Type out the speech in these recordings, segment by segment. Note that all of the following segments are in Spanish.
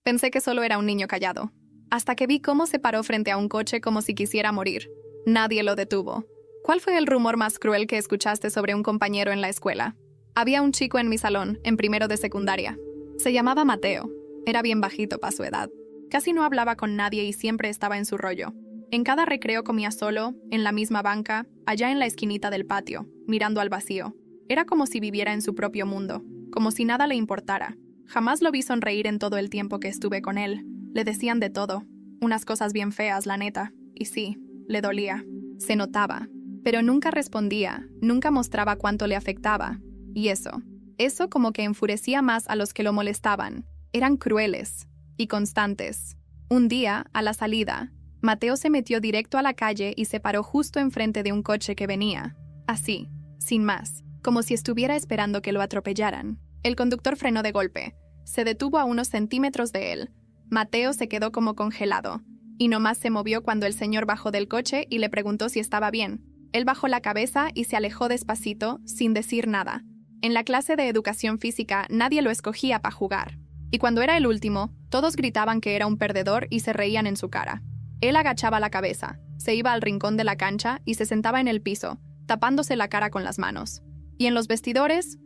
Pensé que solo era un niño callado, hasta que vi cómo se paró frente a un coche como si quisiera morir. Nadie lo detuvo. ¿Cuál fue el rumor más cruel que escuchaste sobre un compañero en la escuela? Había un chico en mi salón, en primero de secundaria. Se llamaba Mateo. Era bien bajito para su edad. Casi no hablaba con nadie y siempre estaba en su rollo. En cada recreo comía solo, en la misma banca, allá en la esquinita del patio, mirando al vacío. Era como si viviera en su propio mundo, como si nada le importara. Jamás lo vi sonreír en todo el tiempo que estuve con él. Le decían de todo, unas cosas bien feas, la neta. Y sí, le dolía. Se notaba. Pero nunca respondía, nunca mostraba cuánto le afectaba. Y eso como que enfurecía más a los que lo molestaban. Eran crueles y constantes. Un día, a la salida, Mateo se metió directo a la calle y se paró justo enfrente de un coche que venía. Así, sin más, como si estuviera esperando que lo atropellaran. El conductor frenó de golpe. Se detuvo a unos centímetros de él. Mateo se quedó como congelado, y nomás se movió cuando el señor bajó del coche y le preguntó si estaba bien. Él bajó la cabeza y se alejó despacito, sin decir nada. En la clase de educación física nadie lo escogía para jugar. Y cuando era el último, todos gritaban que era un perdedor y se reían en su cara. Él agachaba la cabeza, se iba al rincón de la cancha y se sentaba en el piso, tapándose la cara con las manos. Y en los vestidores,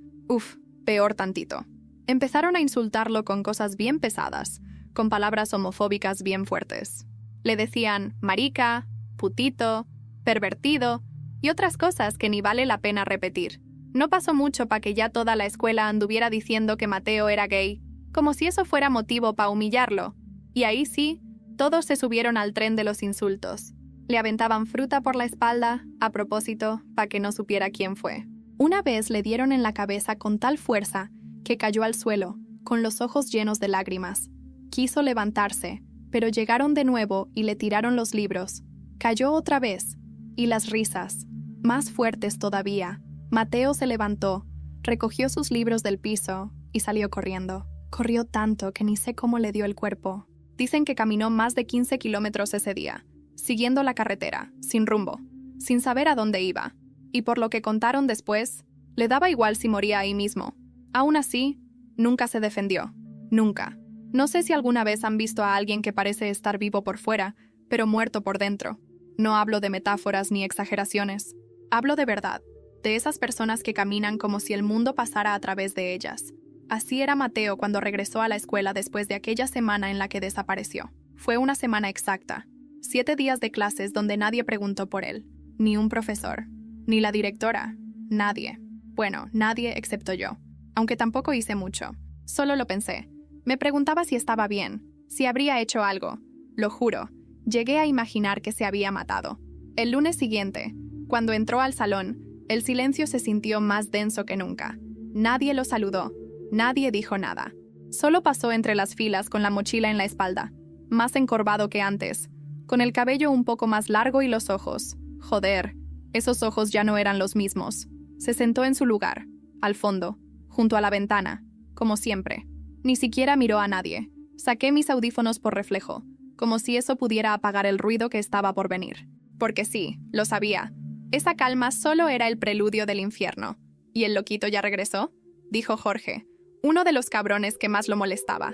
peor tantito. Empezaron a insultarlo con cosas bien pesadas, con palabras homofóbicas bien fuertes. Le decían marica, putito, pervertido y otras cosas que ni vale la pena repetir. No pasó mucho para que ya toda la escuela anduviera diciendo que Mateo era gay, como si eso fuera motivo para humillarlo. Y ahí sí, todos se subieron al tren de los insultos. Le aventaban fruta por la espalda, a propósito, para que no supiera quién fue. Una vez le dieron en la cabeza con tal fuerza que cayó al suelo, con los ojos llenos de lágrimas. Quiso levantarse, pero llegaron de nuevo y le tiraron los libros. Cayó otra vez, y las risas, más fuertes todavía. Mateo se levantó, recogió sus libros del piso y salió corriendo. Corrió tanto que ni sé cómo le dio el cuerpo. Dicen que caminó más de 15 kilómetros ese día, siguiendo la carretera, sin rumbo, sin saber a dónde iba. Y por lo que contaron después, le daba igual si moría ahí mismo. Aún así, nunca se defendió. Nunca. No sé si alguna vez han visto a alguien que parece estar vivo por fuera, pero muerto por dentro. No hablo de metáforas ni exageraciones. Hablo de verdad, de esas personas que caminan como si el mundo pasara a través de ellas. Así era Mateo cuando regresó a la escuela después de aquella semana en la que desapareció. Fue una semana exacta. 7 días de clases donde nadie preguntó por él. Ni un profesor. Ni la directora. Nadie. Bueno, nadie excepto yo. Aunque tampoco hice mucho. Solo lo pensé. Me preguntaba si estaba bien, si habría hecho algo. Lo juro, llegué a imaginar que se había matado. El lunes siguiente, cuando entró al salón, el silencio se sintió más denso que nunca. Nadie lo saludó. Nadie dijo nada. Solo pasó entre las filas con la mochila en la espalda, más encorvado que antes, con el cabello un poco más largo y los ojos. Joder, esos ojos ya no eran los mismos. Se sentó en su lugar, al fondo, junto a la ventana, como siempre. Ni siquiera miró a nadie. Saqué mis audífonos por reflejo, como si eso pudiera apagar el ruido que estaba por venir. Porque sí, lo sabía. Esa calma solo era el preludio del infierno. ¿Y el loquito ya regresó?, dijo Jorge, uno de los cabrones que más lo molestaba.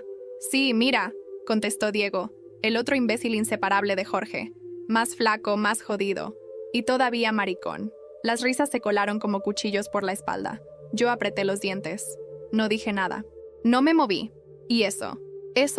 Sí, mira, contestó Diego, el otro imbécil inseparable de Jorge. Más flaco, más jodido. Y todavía maricón. Las risas se colaron como cuchillos por la espalda. Yo apreté los dientes. No dije nada. No me moví. Y eso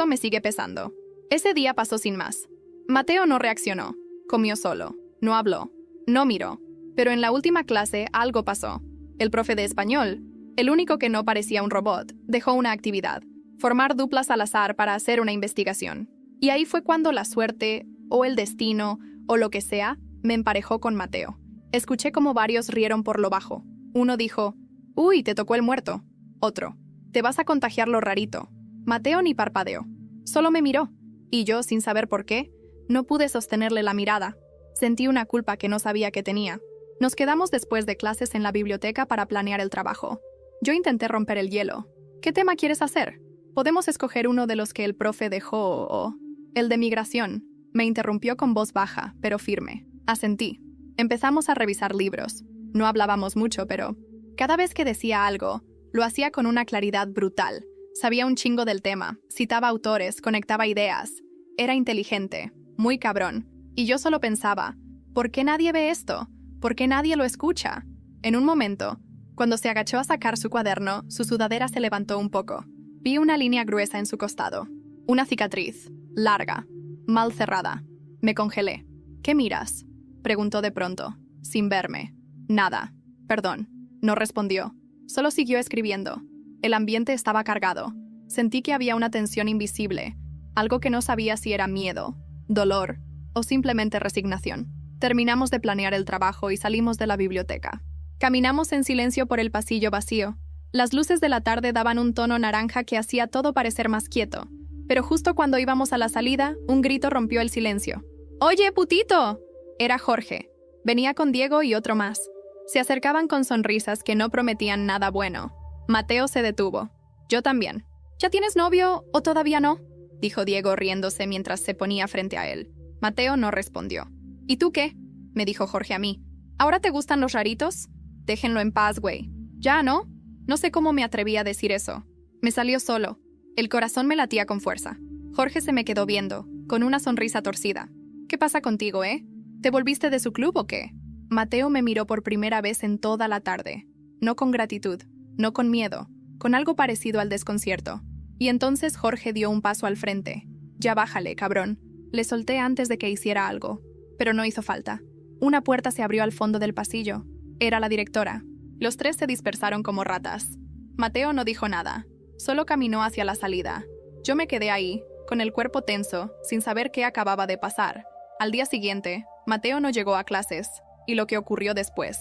me sigue pesando. Ese día pasó sin más. Mateo no reaccionó. Comió solo. No habló. No miró. Pero en la última clase algo pasó. El profe de español, el único que no parecía un robot, dejó una actividad. Formar duplas al azar para hacer una investigación. Y ahí fue cuando la suerte, o el destino, o lo que sea, me emparejó con Mateo. Escuché como varios rieron por lo bajo. Uno dijo, «Uy, te tocó el muerto». Otro, «Te vas a contagiar lo rarito». Mateo ni parpadeó. Solo me miró. Y yo, sin saber por qué, no pude sostenerle la mirada. Sentí una culpa que no sabía que tenía. Nos quedamos después de clases en la biblioteca para planear el trabajo. Yo intenté romper el hielo. ¿Qué tema quieres hacer? Podemos escoger uno de los que el profe dejó o... El de migración. Me interrumpió con voz baja, pero firme. Asentí. Empezamos a revisar libros. No hablábamos mucho, pero... Cada vez que decía algo, lo hacía con una claridad brutal, Sabía un chingo del tema, citaba autores, conectaba ideas. Era inteligente, muy cabrón. Y yo solo pensaba, ¿por qué nadie ve esto? ¿Por qué nadie lo escucha? En un momento, cuando se agachó a sacar su cuaderno, su sudadera se levantó un poco. Vi una línea gruesa en su costado. Una cicatriz, larga, mal cerrada. Me congelé. ¿Qué miras?, preguntó de pronto, sin verme. Nada. Perdón. No respondió. Solo siguió escribiendo. El ambiente estaba cargado. Sentí que había una tensión invisible, algo que no sabía si era miedo, dolor o simplemente resignación. Terminamos de planear el trabajo y salimos de la biblioteca. Caminamos en silencio por el pasillo vacío. Las luces de la tarde daban un tono naranja que hacía todo parecer más quieto. Pero justo cuando íbamos a la salida, un grito rompió el silencio. ¡Oye, putito! Era Jorge. Venía con Diego y otro más. Se acercaban con sonrisas que no prometían nada bueno. Mateo se detuvo. Yo también. ¿Ya tienes novio o todavía no?, dijo Diego riéndose mientras se ponía frente a él. Mateo no respondió. ¿Y tú qué?, me dijo Jorge a mí. ¿Ahora te gustan los raritos? Déjenlo en paz, güey. ¿Ya, no? No sé cómo me atreví a decir eso. Me salió solo. El corazón me latía con fuerza. Jorge se me quedó viendo, con una sonrisa torcida. ¿Qué pasa contigo, ¿Te volviste de su club o qué? Mateo me miró por primera vez en toda la tarde. No con gratitud, no con miedo, con algo parecido al desconcierto. Y entonces Jorge dio un paso al frente. Ya bájale, cabrón. Le solté antes de que hiciera algo. Pero no hizo falta. Una puerta se abrió al fondo del pasillo. Era la directora. Los tres se dispersaron como ratas. Mateo no dijo nada. Solo caminó hacia la salida. Yo me quedé ahí, con el cuerpo tenso, sin saber qué acababa de pasar. Al día siguiente, Mateo no llegó a clases. Y lo que ocurrió después.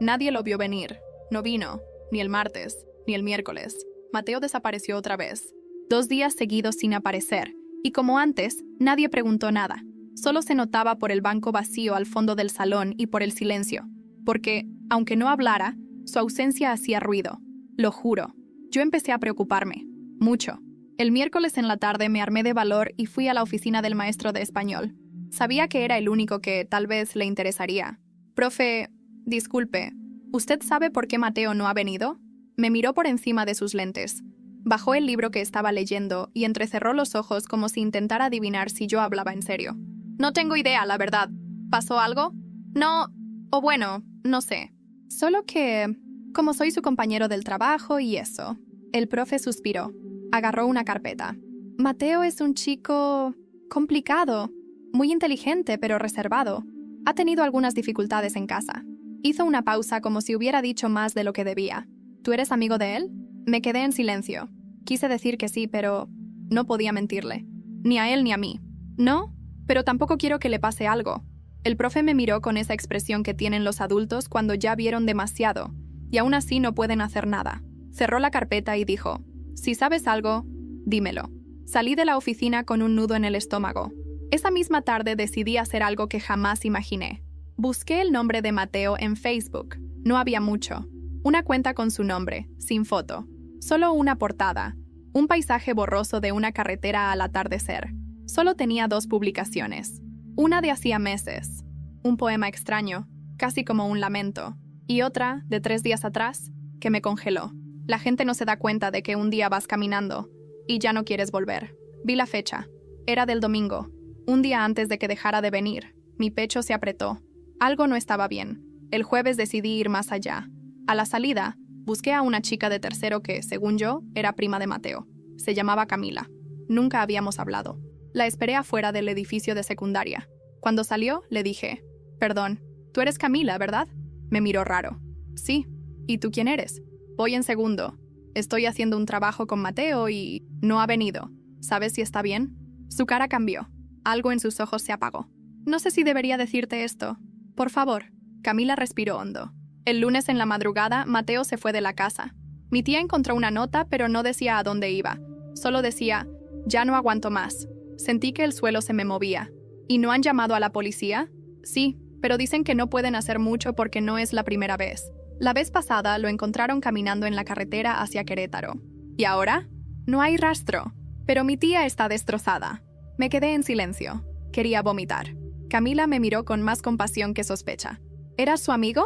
Nadie lo vio venir. No vino, ni el martes, ni el miércoles. Mateo desapareció otra vez. 2 días seguidos sin aparecer. Y como antes, nadie preguntó nada. Solo se notaba por el banco vacío al fondo del salón y por el silencio. Porque, aunque no hablara, su ausencia hacía ruido. Lo juro. Yo empecé a preocuparme. Mucho. El miércoles en la tarde me armé de valor y fui a la oficina del maestro de español. Sabía que era el único que tal vez le interesaría. Profe, disculpe, ¿usted sabe por qué Mateo no ha venido? Me miró por encima de sus lentes. Bajó el libro que estaba leyendo y entrecerró los ojos como si intentara adivinar si yo hablaba en serio. No tengo idea, la verdad. ¿Pasó algo? No, o bueno, no sé. Solo que, como soy su compañero del trabajo y eso. El profe suspiró. Agarró una carpeta. Mateo es un chico complicado, muy inteligente pero reservado. Ha tenido algunas dificultades en casa. Hizo una pausa como si hubiera dicho más de lo que debía. ¿Tú eres amigo de él? Me quedé en silencio. Quise decir que sí, pero no podía mentirle. Ni a él ni a mí. ¿No? Pero tampoco quiero que le pase algo. El profe me miró con esa expresión que tienen los adultos cuando ya vieron demasiado, y aún así no pueden hacer nada. Cerró la carpeta y dijo, si sabes algo, dímelo. Salí de la oficina con un nudo en el estómago. Esa misma tarde decidí hacer algo que jamás imaginé. Busqué el nombre de Mateo en Facebook. No había mucho. Una cuenta con su nombre, sin foto. Solo una portada. Un paisaje borroso de una carretera al atardecer. Solo tenía 2 publicaciones. Una de hacía meses. Un poema extraño, casi como un lamento. Y otra, de 3 días atrás, que me congeló. La gente no se da cuenta de que un día vas caminando y ya no quieres volver. Vi la fecha. Era del domingo. Un día antes de que dejara de venir. Mi pecho se apretó. Algo no estaba bien. El jueves decidí ir más allá. A la salida, busqué a una chica de tercero que, según yo, era prima de Mateo. Se llamaba Camila. Nunca habíamos hablado. La esperé afuera del edificio de secundaria. Cuando salió, le dije, «Perdón, tú eres Camila, ¿verdad?» Me miró raro. «Sí. ¿Y tú quién eres?» «Voy en segundo. Estoy haciendo un trabajo con Mateo y no ha venido. ¿Sabes si está bien?» Su cara cambió. Algo en sus ojos se apagó. «No sé si debería decirte esto. Por favor». Camila respiró hondo. El lunes en la madrugada, Mateo se fue de la casa. Mi tía encontró una nota, pero no decía a dónde iba. Solo decía, «Ya no aguanto más». Sentí que el suelo se me movía. ¿Y no han llamado a la policía? Sí, pero dicen que no pueden hacer mucho porque no es la primera vez. La vez pasada lo encontraron caminando en la carretera hacia Querétaro. ¿Y ahora? No hay rastro. Pero mi tía está destrozada. Me quedé en silencio. Quería vomitar. Camila me miró con más compasión que sospecha. ¿Eras su amigo?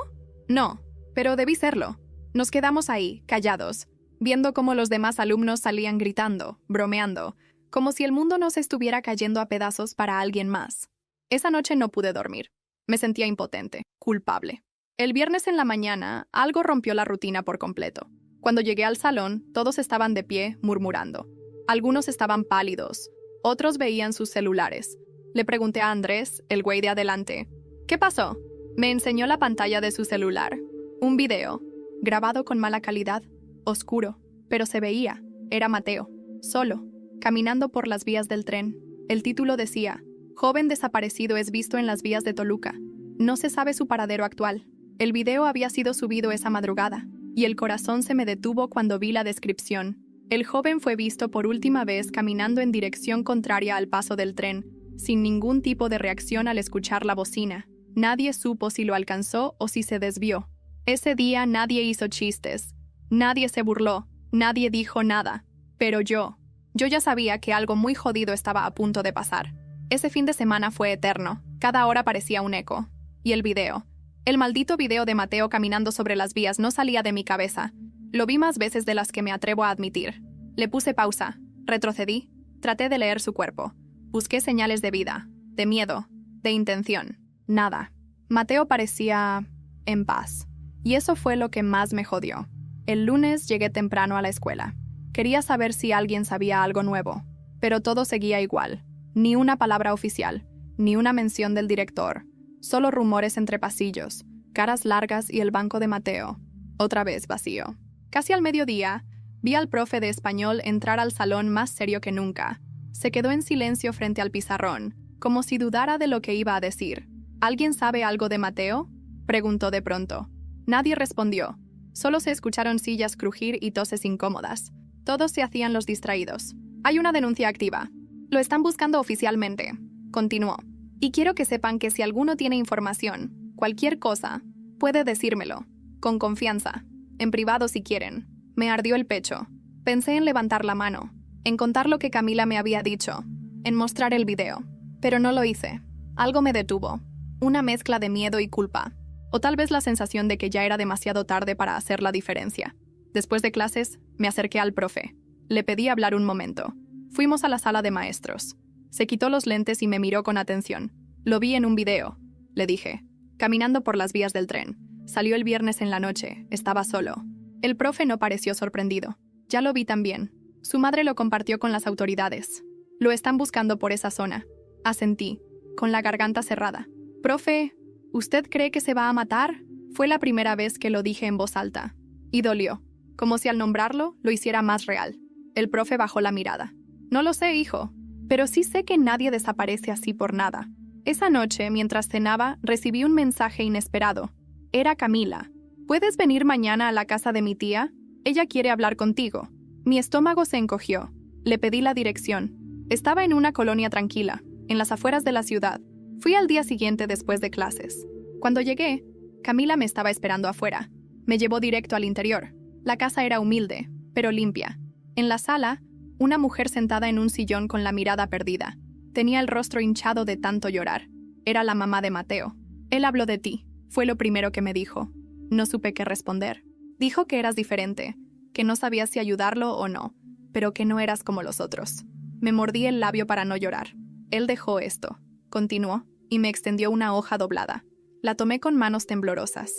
No, pero debí serlo. Nos quedamos ahí, callados, viendo cómo los demás alumnos salían gritando, bromeando, como si el mundo no se estuviera cayendo a pedazos para alguien más. Esa noche no pude dormir. Me sentía impotente, culpable. El viernes en la mañana, algo rompió la rutina por completo. Cuando llegué al salón, todos estaban de pie, murmurando. Algunos estaban pálidos, otros veían sus celulares. Le pregunté a Andrés, el güey de adelante, ¿qué pasó? Me enseñó la pantalla de su celular. Un video, grabado con mala calidad, oscuro, pero se veía. Era Mateo, solo, caminando por las vías del tren. El título decía, joven desaparecido es visto en las vías de Toluca. No se sabe su paradero actual. El video había sido subido esa madrugada, y el corazón se me detuvo cuando vi la descripción. El joven fue visto por última vez caminando en dirección contraria al paso del tren, sin ningún tipo de reacción al escuchar la bocina. Nadie supo si lo alcanzó o si se desvió. Ese día nadie hizo chistes, nadie se burló, nadie dijo nada. Pero yo ya sabía que algo muy jodido estaba a punto de pasar. Ese fin de semana fue eterno, cada hora parecía un eco. Y el video. El maldito video de Mateo caminando sobre las vías no salía de mi cabeza. Lo vi más veces de las que me atrevo a admitir. Le puse pausa, retrocedí, traté de leer su cuerpo. Busqué señales de vida, de miedo, de intención. Nada. Mateo parecía en paz. Y eso fue lo que más me jodió. El lunes llegué temprano a la escuela. Quería saber si alguien sabía algo nuevo, pero todo seguía igual. Ni una palabra oficial, ni una mención del director. Solo rumores entre pasillos, caras largas y el banco de Mateo, otra vez vacío. Casi al mediodía, vi al profe de español entrar al salón más serio que nunca. Se quedó en silencio frente al pizarrón, como si dudara de lo que iba a decir. ¿Alguien sabe algo de Mateo?, preguntó de pronto. Nadie respondió. Solo se escucharon sillas crujir y toses incómodas. Todos se hacían los distraídos. Hay una denuncia activa. Lo están buscando oficialmente, continuó. Y quiero que sepan que si alguno tiene información, cualquier cosa, puede decírmelo, con confianza, en privado si quieren. Me ardió el pecho. Pensé en levantar la mano, en contar lo que Camila me había dicho, en mostrar el video. Pero no lo hice. Algo me detuvo. Una mezcla de miedo y culpa. O tal vez la sensación de que ya era demasiado tarde para hacer la diferencia. Después de clases, me acerqué al profe. Le pedí hablar un momento. Fuimos a la sala de maestros. Se quitó los lentes y me miró con atención. Lo vi en un video, le dije. Caminando por las vías del tren. Salió el viernes en la noche, estaba solo. El profe no pareció sorprendido. Ya lo vi también. Su madre lo compartió con las autoridades. Lo están buscando por esa zona. Asentí, con la garganta cerrada. Profe, ¿usted cree que se va a matar? Fue la primera vez que lo dije en voz alta. Y dolió, como si al nombrarlo lo hiciera más real. El profe bajó la mirada. No lo sé, hijo. Pero sí sé que nadie desaparece así por nada. Esa noche, mientras cenaba, recibí un mensaje inesperado. Era Camila. ¿Puedes venir mañana a la casa de mi tía? Ella quiere hablar contigo. Mi estómago se encogió. Le pedí la dirección. Estaba en una colonia tranquila, en las afueras de la ciudad. Fui al día siguiente después de clases. Cuando llegué, Camila me estaba esperando afuera. Me llevó directo al interior. La casa era humilde, pero limpia. En la sala, una mujer sentada en un sillón con la mirada perdida. Tenía el rostro hinchado de tanto llorar. Era la mamá de Mateo. Él habló de ti. Fue lo primero que me dijo. No supe qué responder. Dijo que eras diferente, que no sabías si ayudarlo o no, pero que no eras como los otros. Me mordí el labio para no llorar. Él dejó esto. Continuó, y me extendió una hoja doblada. La tomé con manos temblorosas.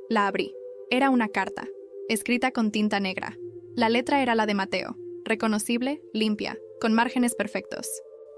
La abrí. Era una carta, escrita con tinta negra. La letra era la de Mateo. Reconocible, limpia, con márgenes perfectos.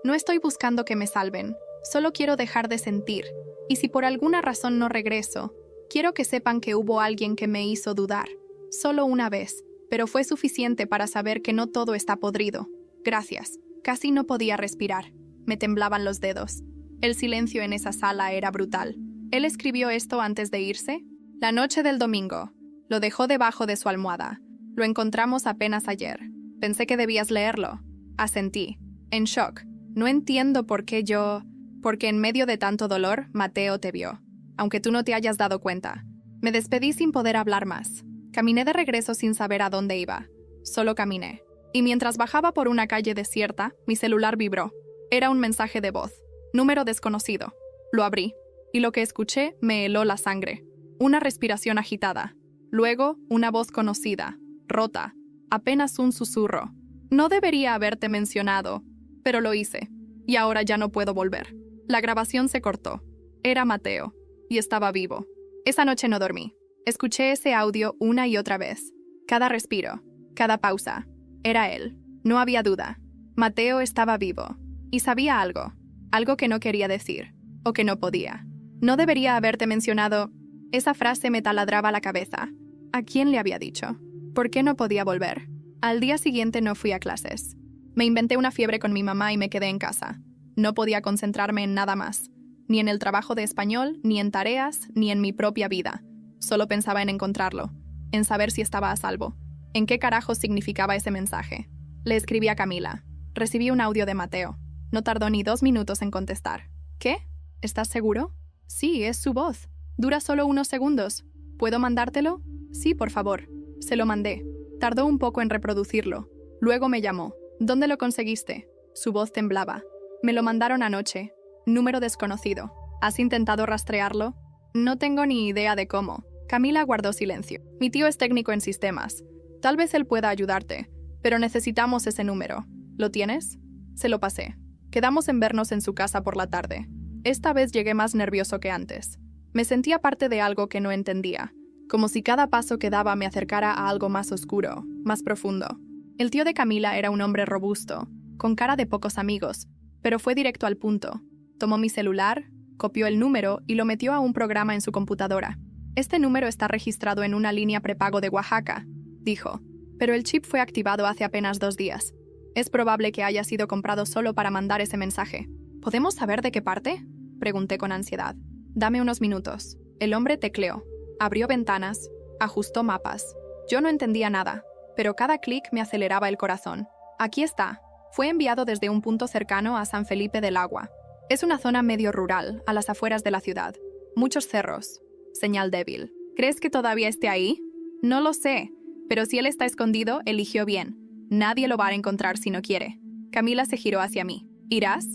No estoy buscando que me salven, solo quiero dejar de sentir. Y si por alguna razón no regreso, quiero que sepan que hubo alguien que me hizo dudar. Solo una vez, pero fue suficiente para saber que no todo está podrido. Gracias. Casi no podía respirar. Me temblaban los dedos. El silencio en esa sala era brutal. ¿Él escribió esto antes de irse? La noche del domingo. Lo dejó debajo de su almohada. Lo encontramos apenas ayer. Pensé que debías leerlo. Asentí, en shock. No entiendo por qué yo... Porque en medio de tanto dolor, Mateo te vio. Aunque tú no te hayas dado cuenta. Me despedí sin poder hablar más. Caminé de regreso sin saber a dónde iba. Solo caminé. Y mientras bajaba por una calle desierta, mi celular vibró. Era un mensaje de voz. Número desconocido. Lo abrí. Y lo que escuché me heló la sangre. Una respiración agitada. Luego, una voz conocida, rota. apenas un susurro. No debería haberte mencionado, pero lo hice, y ahora ya no puedo volver. La grabación se cortó. Era Mateo, y estaba vivo. Esa noche no dormí. Escuché ese audio una y otra vez. Cada respiro, cada pausa. Era él. No había duda. Mateo estaba vivo. Y sabía algo. Algo que no quería decir. O que no podía. No debería haberte mencionado. Esa frase me taladraba la cabeza. ¿A quién le había dicho? ¿Por qué no podía volver? Al día siguiente no fui a clases. Me inventé una fiebre con mi mamá y me quedé en casa. No podía concentrarme en nada más. Ni en el trabajo de español, ni en tareas, ni en mi propia vida. Solo pensaba en encontrarlo. En saber si estaba a salvo. ¿En qué carajo significaba ese mensaje? Le escribí a Camila. Recibí un audio de Mateo. No tardó ni 2 minutos en contestar. ¿Qué? ¿Estás seguro? Sí, es su voz. Dura solo unos segundos. ¿Puedo mandártelo? Sí, por favor. Se lo mandé. Tardó un poco en reproducirlo. Luego me llamó. ¿Dónde lo conseguiste? Su voz temblaba. Me lo mandaron anoche. Número desconocido. ¿Has intentado rastrearlo? No tengo ni idea de cómo. Camila guardó silencio. Mi tío es técnico en sistemas. Tal vez él pueda ayudarte, pero necesitamos ese número. ¿Lo tienes? Se lo pasé. Quedamos en vernos en su casa por la tarde. Esta vez llegué más nervioso que antes. Me sentía parte de algo que no entendía, como si cada paso que daba me acercara a algo más oscuro, más profundo. El tío de Camila era un hombre robusto, con cara de pocos amigos, pero fue directo al punto. Tomó mi celular, copió el número y lo metió a un programa en su computadora. Este número está registrado en una línea prepago de Oaxaca, dijo, pero el chip fue activado hace apenas 2 días. Es probable que haya sido comprado solo para mandar ese mensaje. ¿Podemos saber de qué parte? Pregunté con ansiedad. Dame unos minutos. El hombre tecleó, abrió ventanas, ajustó mapas. Yo no entendía nada, pero cada clic me aceleraba el corazón. Aquí está. Fue enviado desde un punto cercano a San Felipe del Agua. Es una zona medio rural, a las afueras de la ciudad. Muchos cerros. Señal débil. ¿Crees que todavía esté ahí? No lo sé, pero si él está escondido, eligió bien. Nadie lo va a encontrar si no quiere. Camila se giró hacia mí. ¿Irás?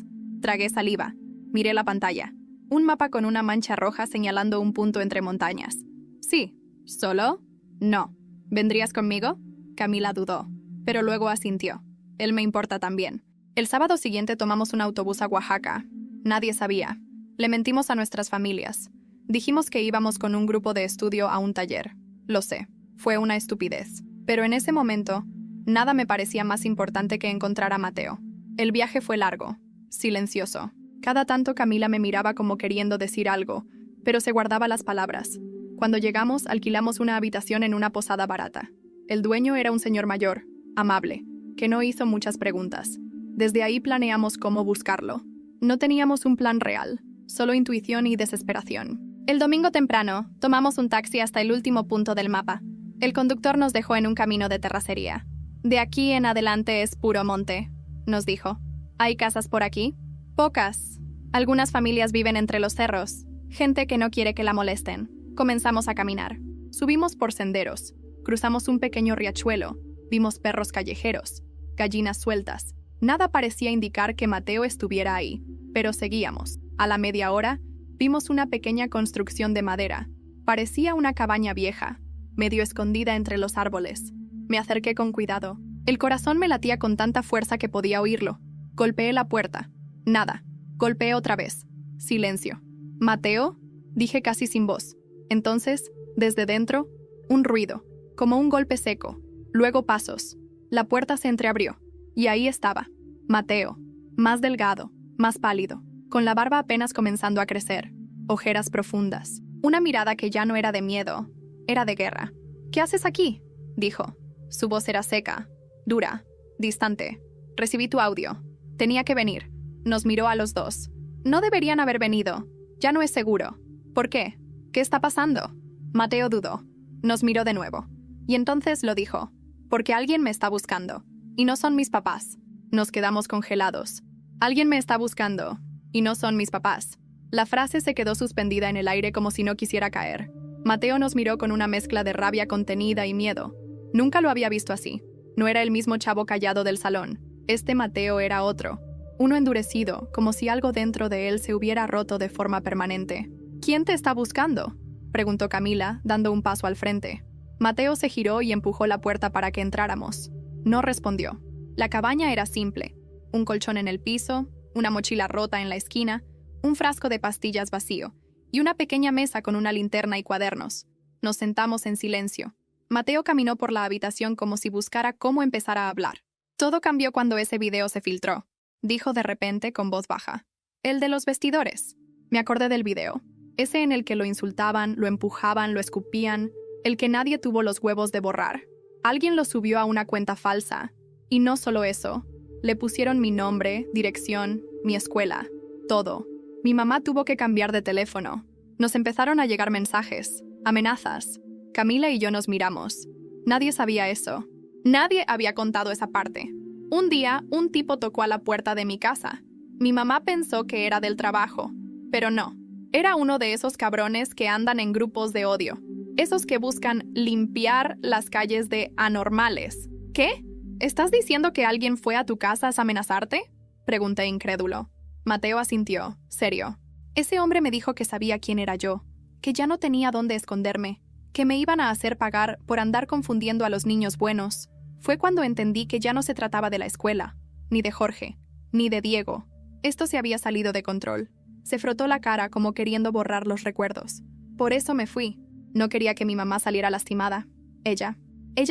Tragué saliva. Miré la pantalla. Un mapa con una mancha roja señalando un punto entre montañas. Sí. ¿Solo? No. ¿Vendrías conmigo? Camila dudó, pero luego asintió. Él me importa también. El sábado siguiente tomamos un autobús a Oaxaca. Nadie sabía. Le mentimos a nuestras familias. Dijimos que íbamos con un grupo de estudio a un taller. Lo sé, fue una estupidez. Pero en ese momento, nada me parecía más importante que encontrar a Mateo. El viaje fue largo, silencioso. Cada tanto Camila me miraba como queriendo decir algo, pero se guardaba las palabras. Cuando llegamos, alquilamos una habitación en una posada barata. El dueño era un señor mayor, amable, que no hizo muchas preguntas. Desde ahí planeamos cómo buscarlo. No teníamos un plan real, solo intuición y desesperación. El domingo temprano, tomamos un taxi hasta el último punto del mapa. El conductor nos dejó en un camino de terracería. De aquí en adelante es puro monte, nos dijo. ¿Hay casas por aquí? Pocas. Algunas familias viven entre los cerros, gente que no quiere que la molesten. Comenzamos a caminar. Subimos por senderos, cruzamos un pequeño riachuelo, vimos perros callejeros, gallinas sueltas. Nada parecía indicar que Mateo estuviera ahí, pero seguíamos. A la media hora, vimos una pequeña construcción de madera. Parecía una cabaña vieja, medio escondida entre los árboles. Me acerqué con cuidado. El corazón me latía con tanta fuerza que podía oírlo. Golpeé la puerta. Nada. Golpeé otra vez. Silencio. ¿Mateo? Dije casi sin voz. Entonces, desde dentro, un ruido, como un golpe seco. Luego pasos. La puerta se entreabrió. Y ahí estaba. Mateo. Más delgado, más pálido, con la barba apenas comenzando a crecer. Ojeras profundas. Una mirada que ya no era de miedo, era de guerra. ¿Qué haces aquí?, dijo. Su voz era seca, dura, distante. Recibí tu audio. Tenía que venir. Nos miró a los dos. No deberían haber venido. Ya no es seguro. ¿Por qué? ¿Qué está pasando? Mateo dudó. Nos miró de nuevo. Y entonces lo dijo. Porque alguien me está buscando. Y no son mis papás. Nos quedamos congelados. Alguien me está buscando. Y no son mis papás. La frase se quedó suspendida en el aire como si no quisiera caer. Mateo nos miró con una mezcla de rabia contenida y miedo. Nunca lo había visto así. No era el mismo chavo callado del salón. Este Mateo era otro. Uno endurecido, como si algo dentro de él se hubiera roto de forma permanente. ¿Quién te está buscando?, preguntó Camila, dando un paso al frente. Mateo se giró y empujó la puerta para que entráramos. No respondió. La cabaña era simple. Un colchón en el piso, una mochila rota en la esquina, un frasco de pastillas vacío y una pequeña mesa con una linterna y cuadernos. Nos sentamos en silencio. Mateo caminó por la habitación como si buscara cómo empezar a hablar. Todo cambió cuando ese video se filtró, dijo de repente con voz baja. El de los vestidores. Me acordé del video. Ese en el que lo insultaban, lo empujaban, lo escupían, el que nadie tuvo los huevos de borrar. Alguien lo subió a una cuenta falsa. Y no solo eso. Le pusieron mi nombre, dirección, mi escuela, todo. Mi mamá tuvo que cambiar de teléfono. Nos empezaron a llegar mensajes, amenazas. Camila y yo nos miramos. Nadie sabía eso. Nadie había contado esa parte. Un día, un tipo tocó a la puerta de mi casa. Mi mamá pensó que era del trabajo, pero no. Era uno de esos cabrones que andan en grupos de odio. Esos que buscan limpiar las calles de anormales. ¿Qué? ¿Estás diciendo que alguien fue a tu casa a amenazarte? Pregunté incrédulo. Mateo asintió, serio. Ese hombre me dijo que sabía quién era yo, que ya no tenía dónde esconderme, que me iban a hacer pagar por andar confundiendo a los niños buenos. Fue cuando entendí que ya no se trataba de la escuela, ni de Jorge, ni de Diego. Esto se había salido de control. Se frotó la cara como queriendo borrar los recuerdos. Por eso me fui. No quería que mi mamá saliera lastimada. Ella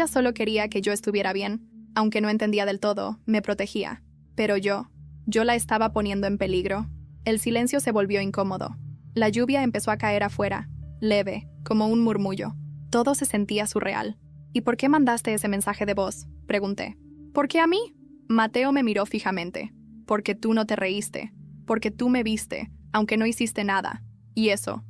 solo quería que yo estuviera bien. Aunque no entendía del todo, me protegía. Pero yo la estaba poniendo en peligro. El silencio se volvió incómodo. La lluvia empezó a caer afuera, leve, como un murmullo. Todo se sentía surreal. ¿Y por qué mandaste ese mensaje de voz?, pregunté. ¿Por qué a mí? Mateo me miró fijamente. Porque tú no te reíste. Porque tú me viste, aunque no hiciste nada. Y eso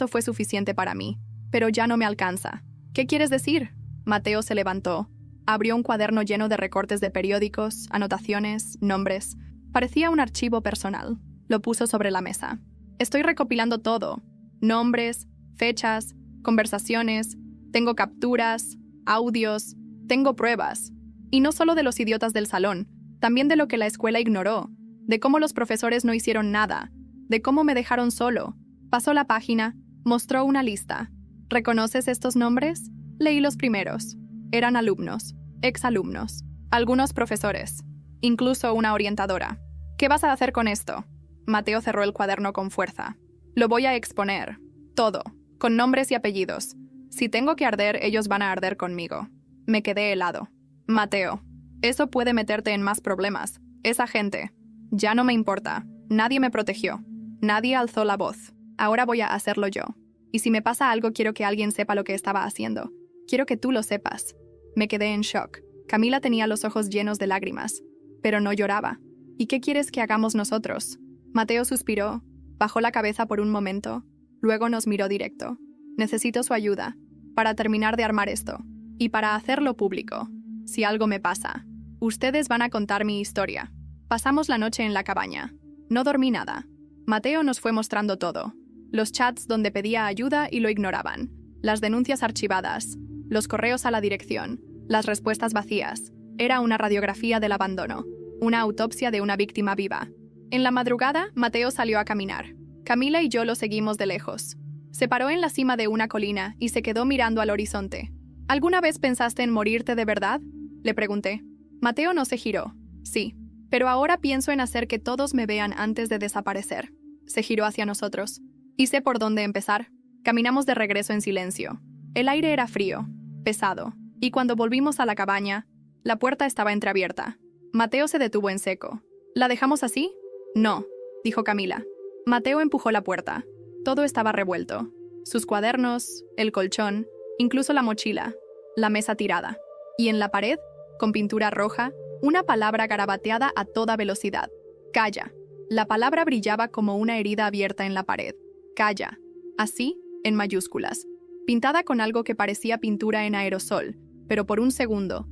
fue suficiente para mí. Pero ya no me alcanza. ¿Qué quieres decir? Mateo se levantó. Abrió un cuaderno lleno de recortes de periódicos, anotaciones, nombres. Parecía un archivo personal. Lo puso sobre la mesa. Estoy recopilando todo. Nombres, fechas, conversaciones. Tengo capturas, audios. Tengo pruebas. Y no solo de los idiotas del salón, también de lo que la escuela ignoró, de cómo los profesores no hicieron nada, de cómo me dejaron solo. Pasó la página, mostró una lista. ¿Reconoces estos nombres? Leí los primeros. Eran alumnos, exalumnos, algunos profesores, incluso una orientadora. ¿Qué vas a hacer con esto? Mateo cerró el cuaderno con fuerza. Lo voy a exponer. Todo, con nombres y apellidos. Si tengo que arder, ellos van a arder conmigo. Me quedé helado. Mateo, eso puede meterte en más problemas. Esa gente. Ya no me importa. Nadie me protegió. Nadie alzó la voz. Ahora voy a hacerlo yo. Y si me pasa algo, quiero que alguien sepa lo que estaba haciendo. Quiero que tú lo sepas. Me quedé en shock. Camila tenía los ojos llenos de lágrimas, pero no lloraba. ¿Y qué quieres que hagamos nosotros? Mateo suspiró, bajó la cabeza por un momento, luego nos miró directo. Necesito su ayuda, para terminar de armar esto, y para hacerlo público. Si algo me pasa, ustedes van a contar mi historia. Pasamos la noche en la cabaña. No dormí nada. Mateo nos fue mostrando todo. Los chats donde pedía ayuda y lo ignoraban. Las denuncias archivadas. Los correos a la dirección. Las respuestas vacías. Era una radiografía del abandono. Una autopsia de una víctima viva. En la madrugada, Mateo salió a caminar. Camila y yo lo seguimos de lejos. Se paró en la cima de una colina y se quedó mirando al horizonte. ¿Alguna vez pensaste en morirte de verdad?, le pregunté. Mateo no se giró. Sí, pero ahora pienso en hacer que todos me vean antes de desaparecer. Se giró hacia nosotros. Y sé por dónde empezar. Caminamos de regreso en silencio. El aire era frío, pesado, y cuando volvimos a la cabaña, la puerta estaba entreabierta. Mateo se detuvo en seco. ¿La dejamos así? No, dijo Camila. Mateo empujó la puerta. Todo estaba revuelto. Sus cuadernos, el colchón, incluso la mochila, la mesa tirada. Y en la pared, con pintura roja, una palabra garabateada a toda velocidad. Calla. La palabra brillaba como una herida abierta en la pared. Calla. Así, en mayúsculas. Pintada con algo que parecía pintura en aerosol, pero por un segundo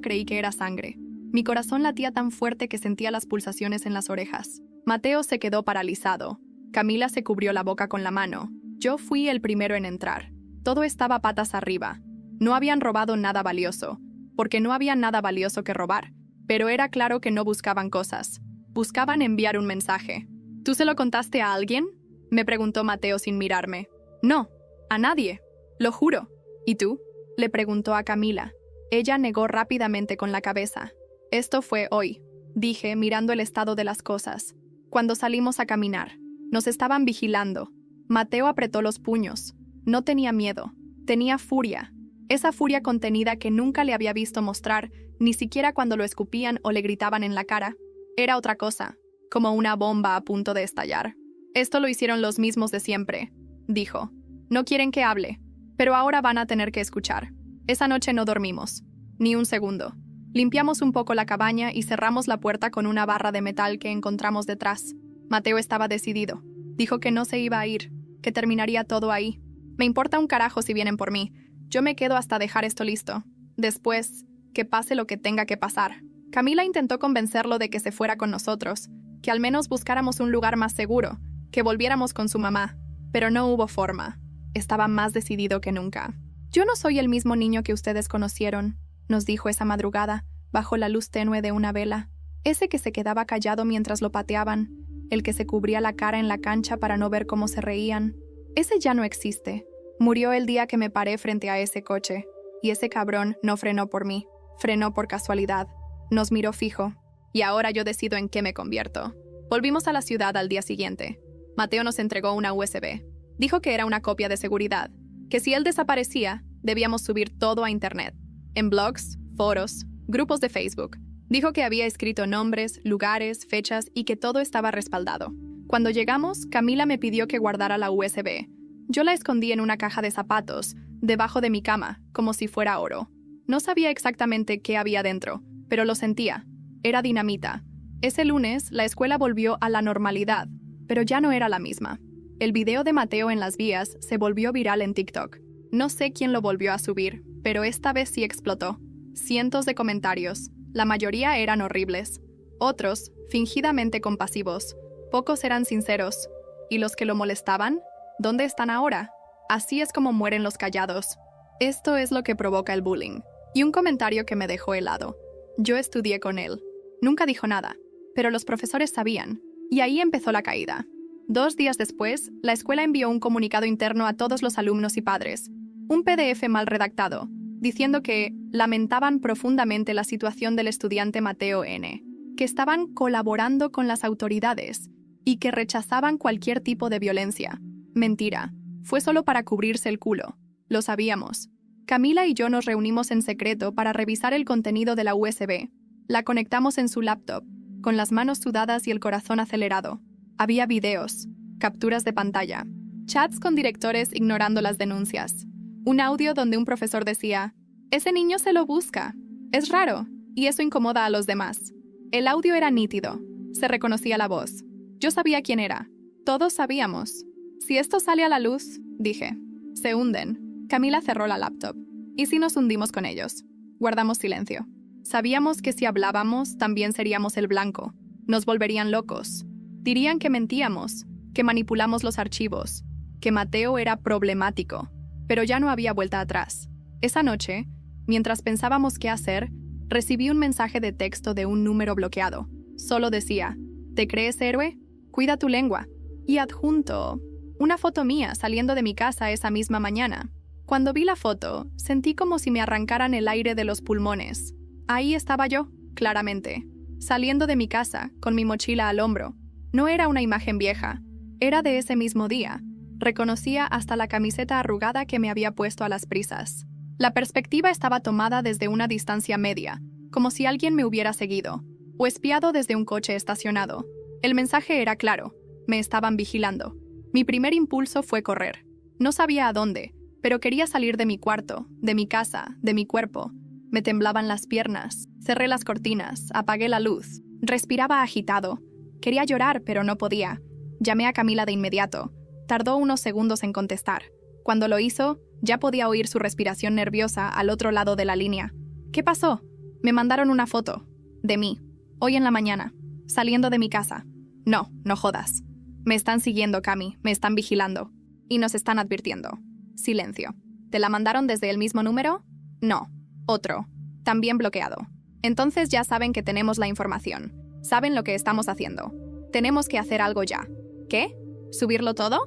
creí que era sangre. Mi corazón latía tan fuerte que sentía las pulsaciones en las orejas. Mateo se quedó paralizado. Camila se cubrió la boca con la mano. Yo fui el primero en entrar. Todo estaba patas arriba. No habían robado nada valioso, porque no había nada valioso que robar. Pero era claro que no buscaban cosas. Buscaban enviar un mensaje. ¿Tú se lo contaste a alguien?, me preguntó Mateo sin mirarme. No. A nadie. Lo juro. ¿Y tú? Le preguntó a Camila. Ella negó rápidamente con la cabeza. Esto fue hoy, dije, mirando el estado de las cosas. Cuando salimos a caminar, nos estaban vigilando. Mateo apretó los puños. No tenía miedo, tenía furia. Esa furia contenida que nunca le había visto mostrar, ni siquiera cuando lo escupían o le gritaban en la cara. Era otra cosa, como una bomba a punto de estallar. Esto lo hicieron los mismos de siempre, dijo. No quieren que hable, pero ahora van a tener que escuchar. Esa noche no dormimos, ni un segundo. Limpiamos un poco la cabaña y cerramos la puerta con una barra de metal que encontramos detrás. Mateo estaba decidido. Dijo que no se iba a ir, que terminaría todo ahí. Me importa un carajo si vienen por mí. Yo me quedo hasta dejar esto listo. Después, que pase lo que tenga que pasar. Camila intentó convencerlo de que se fuera con nosotros, que al menos buscáramos un lugar más seguro, que volviéramos con su mamá. Pero no hubo forma. Estaba más decidido que nunca. Yo no soy el mismo niño que ustedes conocieron, nos dijo esa madrugada, bajo la luz tenue de una vela. Ese que se quedaba callado mientras lo pateaban, el que se cubría la cara en la cancha para no ver cómo se reían. Ese ya no existe. Murió el día que me paré frente a ese coche, y ese cabrón no frenó por mí, frenó por casualidad. Nos miró fijo, y ahora yo decido en qué me convierto. Volvimos a la ciudad al día siguiente. Mateo nos entregó una USB. Dijo que era una copia de seguridad, que si él desaparecía, debíamos subir todo a internet, en blogs, foros, grupos de Facebook. Dijo que había escrito nombres, lugares, fechas y que todo estaba respaldado. Cuando llegamos, Camila me pidió que guardara la USB. Yo la escondí en una caja de zapatos, debajo de mi cama, como si fuera oro. No sabía exactamente qué había dentro, pero lo sentía. Era dinamita. Ese lunes, la escuela volvió a la normalidad, pero ya no era la misma. El video de Mateo en las vías se volvió viral en TikTok. No sé quién lo volvió a subir, pero esta vez sí explotó. Cientos de comentarios. La mayoría eran horribles. Otros, fingidamente compasivos. Pocos eran sinceros. ¿Y los que lo molestaban? ¿Dónde están ahora? Así es como mueren los callados. Esto es lo que provoca el bullying. Y un comentario que me dejó helado. Yo estudié con él. Nunca dijo nada, pero los profesores sabían. Y ahí empezó la caída. 2 días después, la escuela envió un comunicado interno a todos los alumnos y padres. Un PDF mal redactado, diciendo que lamentaban profundamente la situación del estudiante Mateo N., que estaban colaborando con las autoridades y que rechazaban cualquier tipo de violencia. Mentira. Fue solo para cubrirse el culo. Lo sabíamos. Camila y yo nos reunimos en secreto para revisar el contenido de la USB. La conectamos en su laptop, con las manos sudadas y el corazón acelerado. Había videos, capturas de pantalla, chats con directores ignorando las denuncias. Un audio donde un profesor decía, «Ese niño se lo busca. Es raro, y eso incomoda a los demás». El audio era nítido. Se reconocía la voz. Yo sabía quién era. Todos sabíamos. Si esto sale a la luz, dije, se hunden. Camila cerró la laptop. ¿Y si nos hundimos con ellos? Guardamos silencio. Sabíamos que si hablábamos, también seríamos el blanco. Nos volverían locos. Dirían que mentíamos, que manipulamos los archivos, que Mateo era problemático. Pero ya no había vuelta atrás. Esa noche, mientras pensábamos qué hacer, recibí un mensaje de texto de un número bloqueado. Solo decía, ¿te crees héroe? Cuida tu lengua. Y adjunto, una foto mía saliendo de mi casa esa misma mañana. Cuando vi la foto, sentí como si me arrancaran el aire de los pulmones. Ahí estaba yo, claramente, saliendo de mi casa, con mi mochila al hombro. No era una imagen vieja, era de ese mismo día. Reconocía hasta la camiseta arrugada que me había puesto a las prisas. La perspectiva estaba tomada desde una distancia media, como si alguien me hubiera seguido, o espiado desde un coche estacionado. El mensaje era claro, me estaban vigilando. Mi primer impulso fue correr. No sabía a dónde, pero quería salir de mi cuarto, de mi casa, de mi cuerpo. Me temblaban las piernas, cerré las cortinas, apagué la luz. Respiraba agitado. Quería llorar, pero no podía. Llamé a Camila de inmediato. Tardó unos segundos en contestar. Cuando lo hizo, ya podía oír su respiración nerviosa al otro lado de la línea. ¿Qué pasó? Me mandaron una foto. De mí. Hoy en la mañana. Saliendo de mi casa. No, no jodas. Me están siguiendo, Cami. Me están vigilando. Y nos están advirtiendo. Silencio. ¿Te la mandaron desde el mismo número? No. Otro. También bloqueado. Entonces ya saben que tenemos la información. Saben lo que estamos haciendo. Tenemos que hacer algo ya. ¿Qué? ¿Subirlo todo?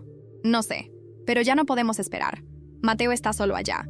No sé. Pero ya no podemos esperar. Mateo está solo allá.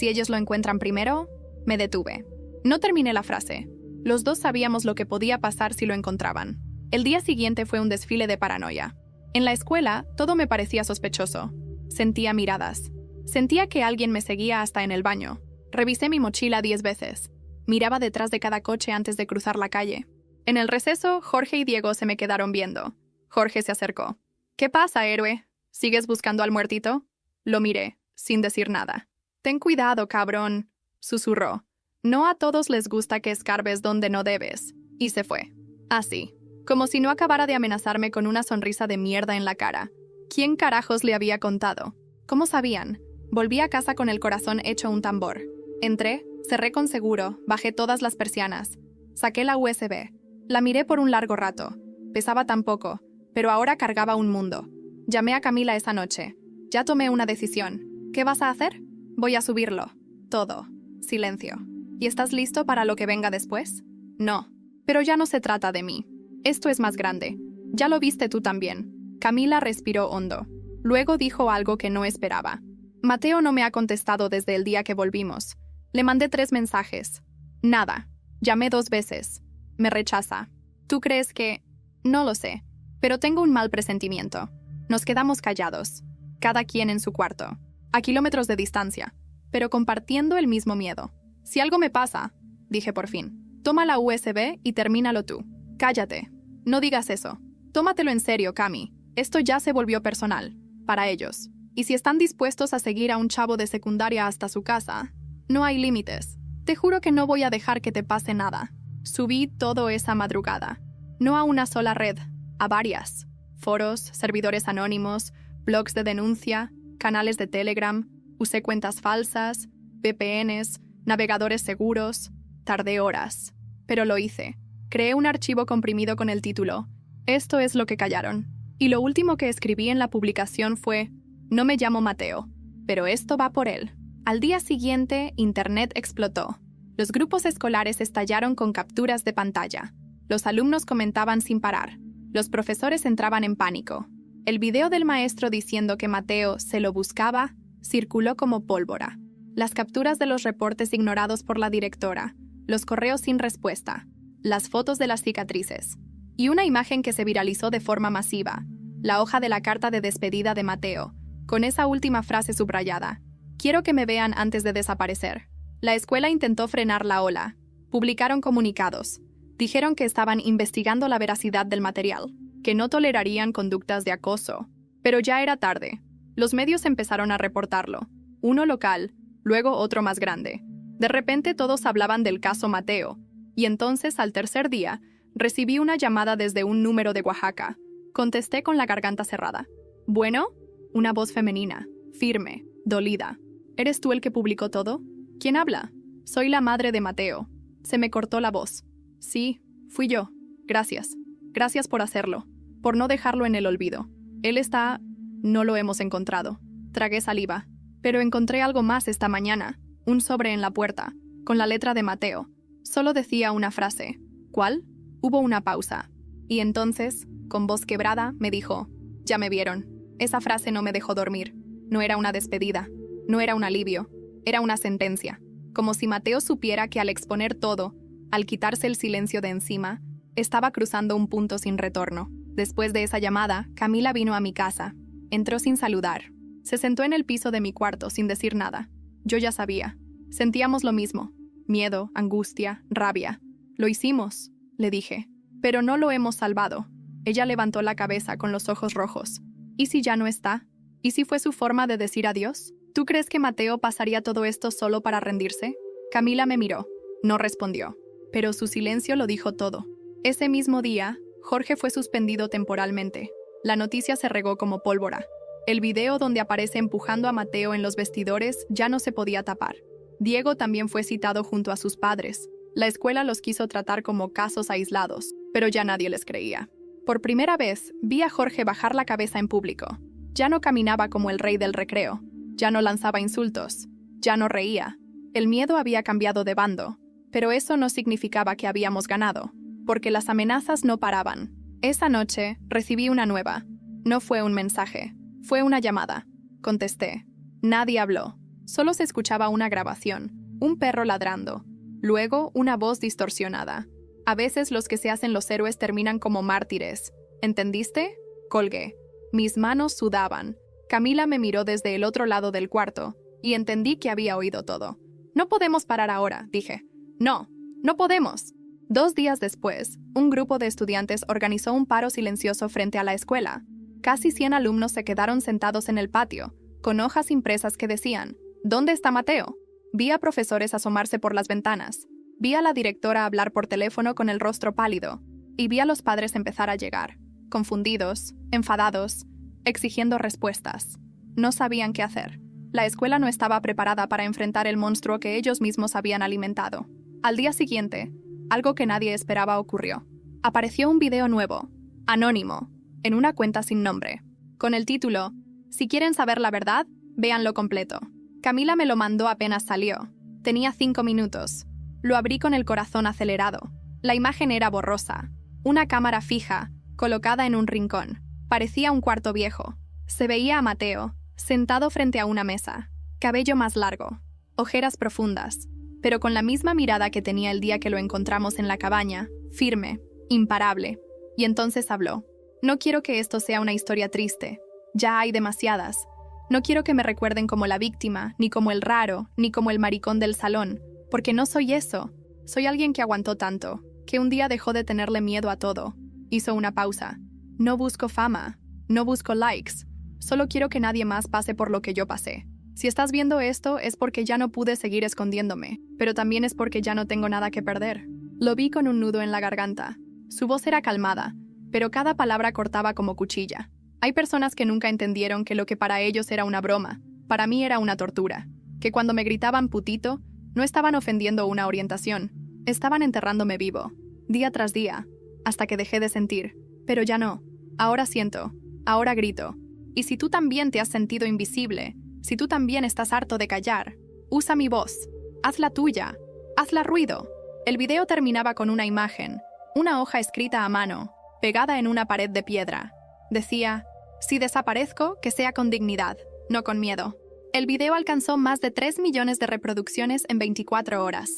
Si ellos lo encuentran primero, me detuve. No terminé la frase. Los dos sabíamos lo que podía pasar si lo encontraban. El día siguiente fue un desfile de paranoia. En la escuela, todo me parecía sospechoso. Sentía miradas. Sentía que alguien me seguía hasta en el baño. Revisé mi mochila 10 veces. Miraba detrás de cada coche antes de cruzar la calle. En el receso, Jorge y Diego se me quedaron viendo. Jorge se acercó. «¿Qué pasa, héroe? ¿Sigues buscando al muertito?» Lo miré, sin decir nada. «Ten cuidado, cabrón», susurró. «No a todos les gusta que escarbes donde no debes». Y se fue. Así, como si no acabara de amenazarme con una sonrisa de mierda en la cara. ¿Quién carajos le había contado? ¿Cómo sabían? Volví a casa con el corazón hecho un tambor. Entré, cerré con seguro, bajé todas las persianas. Saqué la USB. La miré por un largo rato. Pesaba tan poco, pero ahora cargaba un mundo. Llamé a Camila esa noche. Ya tomé una decisión. ¿Qué vas a hacer? Voy a subirlo. Todo. Silencio. ¿Y estás listo para lo que venga después? No. Pero ya no se trata de mí. Esto es más grande. Ya lo viste tú también. Camila respiró hondo. Luego dijo algo que no esperaba. Mateo no me ha contestado desde el día que volvimos. Le mandé 3 mensajes. Nada. Llamé 2 veces. Me rechaza. ¿Tú crees que...? No lo sé. Pero tengo un mal presentimiento. Nos quedamos callados. Cada quien en su cuarto. A kilómetros de distancia. Pero compartiendo el mismo miedo. Si algo me pasa, dije por fin. Toma la USB y termínalo tú. Cállate. No digas eso. Tómatelo en serio, Cami. Esto ya se volvió personal. Para ellos. Y si están dispuestos a seguir a un chavo de secundaria hasta su casa, no hay límites. Te juro que no voy a dejar que te pase nada. Subí todo esa madrugada. No a una sola red, a varias. Foros, servidores anónimos, blogs de denuncia, canales de Telegram, usé cuentas falsas, VPNs, navegadores seguros. Tardé horas. Pero lo hice. Creé un archivo comprimido con el título «Esto es lo que callaron». Y lo último que escribí en la publicación fue «No me llamo Mateo, pero esto va por él». Al día siguiente, Internet explotó. Los grupos escolares estallaron con capturas de pantalla. Los alumnos comentaban sin parar. Los profesores entraban en pánico. El video del maestro diciendo que Mateo se lo buscaba circuló como pólvora. Las capturas de los reportes ignorados por la directora, los correos sin respuesta, las fotos de las cicatrices y una imagen que se viralizó de forma masiva, la hoja de la carta de despedida de Mateo, con esa última frase subrayada: «Quiero que me vean antes de desaparecer». La escuela intentó frenar la ola. Publicaron comunicados. Dijeron que estaban investigando la veracidad del material, que no tolerarían conductas de acoso. Pero ya era tarde. Los medios empezaron a reportarlo. Uno local, luego otro más grande. De repente todos hablaban del caso Mateo. Y entonces, al tercer día, recibí una llamada desde un número de Oaxaca. Contesté con la garganta cerrada. «¿Bueno?» Una voz femenina, firme, dolida. «¿Eres tú el que publicó todo?» «¿Quién habla?» «Soy la madre de Mateo». Se me cortó la voz. «Sí, fui yo. Gracias. Gracias por hacerlo. Por no dejarlo en el olvido. Él está... No lo hemos encontrado». Tragué saliva. Pero encontré algo más esta mañana. Un sobre en la puerta, con la letra de Mateo. Solo decía una frase. ¿Cuál? Hubo una pausa. Y entonces, con voz quebrada, me dijo: «Ya me vieron». Esa frase no me dejó dormir. No era una despedida. No era un alivio. Era una sentencia. Como si Mateo supiera que al exponer todo, al quitarse el silencio de encima, estaba cruzando un punto sin retorno. Después de esa llamada, Camila vino a mi casa. Entró sin saludar. Se sentó en el piso de mi cuarto sin decir nada. Yo ya sabía. Sentíamos lo mismo. Miedo, angustia, rabia. «Lo hicimos», le dije. «Pero no lo hemos salvado». Ella levantó la cabeza con los ojos rojos. ¿Y si ya no está? ¿Y si fue su forma de decir adiós? ¿Tú crees que Mateo pasaría todo esto solo para rendirse? Camila me miró. No respondió. Pero su silencio lo dijo todo. Ese mismo día, Jorge fue suspendido temporalmente. La noticia se regó como pólvora. El video donde aparece empujando a Mateo en los vestidores ya no se podía tapar. Diego también fue citado junto a sus padres. La escuela los quiso tratar como casos aislados, pero ya nadie les creía. Por primera vez, vi a Jorge bajar la cabeza en público. Ya no caminaba como el rey del recreo. Ya no lanzaba insultos. Ya no reía. El miedo había cambiado de bando. Pero eso no significaba que habíamos ganado, porque las amenazas no paraban. Esa noche, recibí una nueva. No fue un mensaje. Fue una llamada. Contesté. Nadie habló. Solo se escuchaba una grabación, un perro ladrando, luego una voz distorsionada. A veces los que se hacen los héroes terminan como mártires. ¿Entendiste? Colgué. Mis manos sudaban. Camila me miró desde el otro lado del cuarto, y entendí que había oído todo. No podemos parar ahora, dije. No, no podemos. 2 días después, un grupo de estudiantes organizó un paro silencioso frente a la escuela. Casi 100 alumnos se quedaron sentados en el patio, con hojas impresas que decían, ¿dónde está Mateo? Vi a profesores asomarse por las ventanas. Vi a la directora hablar por teléfono con el rostro pálido. Y vi a los padres empezar a llegar, confundidos, enfadados, exigiendo respuestas. No sabían qué hacer. La escuela no estaba preparada para enfrentar el monstruo que ellos mismos habían alimentado. Al día siguiente, algo que nadie esperaba ocurrió. Apareció un video nuevo, anónimo, en una cuenta sin nombre, con el título, Si quieren saber la verdad, véanlo completo. Camila me lo mandó apenas salió. Tenía 5 minutos. Lo abrí con el corazón acelerado. La imagen era borrosa. Una cámara fija, colocada en un rincón. Parecía un cuarto viejo. Se veía a Mateo, sentado frente a una mesa. Cabello más largo, ojeras profundas, pero con la misma mirada que tenía el día que lo encontramos en la cabaña, firme, imparable. Y entonces habló. No quiero que esto sea una historia triste. Ya hay demasiadas. No quiero que me recuerden como la víctima, ni como el raro, ni como el maricón del salón, porque no soy eso. Soy alguien que aguantó tanto, que un día dejó de tenerle miedo a todo. Hizo una pausa. No busco fama, no busco likes. Solo quiero que nadie más pase por lo que yo pasé. Si estás viendo esto es porque ya no pude seguir escondiéndome, pero también es porque ya no tengo nada que perder. Lo vi con un nudo en la garganta. Su voz era calmada, pero cada palabra cortaba como cuchilla. Hay personas que nunca entendieron que lo que para ellos era una broma, para mí era una tortura. Que cuando me gritaban putito, no estaban ofendiendo una orientación, estaban enterrándome vivo, día tras día, hasta que dejé de sentir. Pero ya no. Ahora siento, ahora grito. Y si tú también te has sentido invisible, si tú también estás harto de callar, usa mi voz, hazla tuya, hazla ruido. El video terminaba con una imagen, una hoja escrita a mano, pegada en una pared de piedra. Decía, si desaparezco, que sea con dignidad, no con miedo. El video alcanzó más de 3 millones de reproducciones en 24 horas.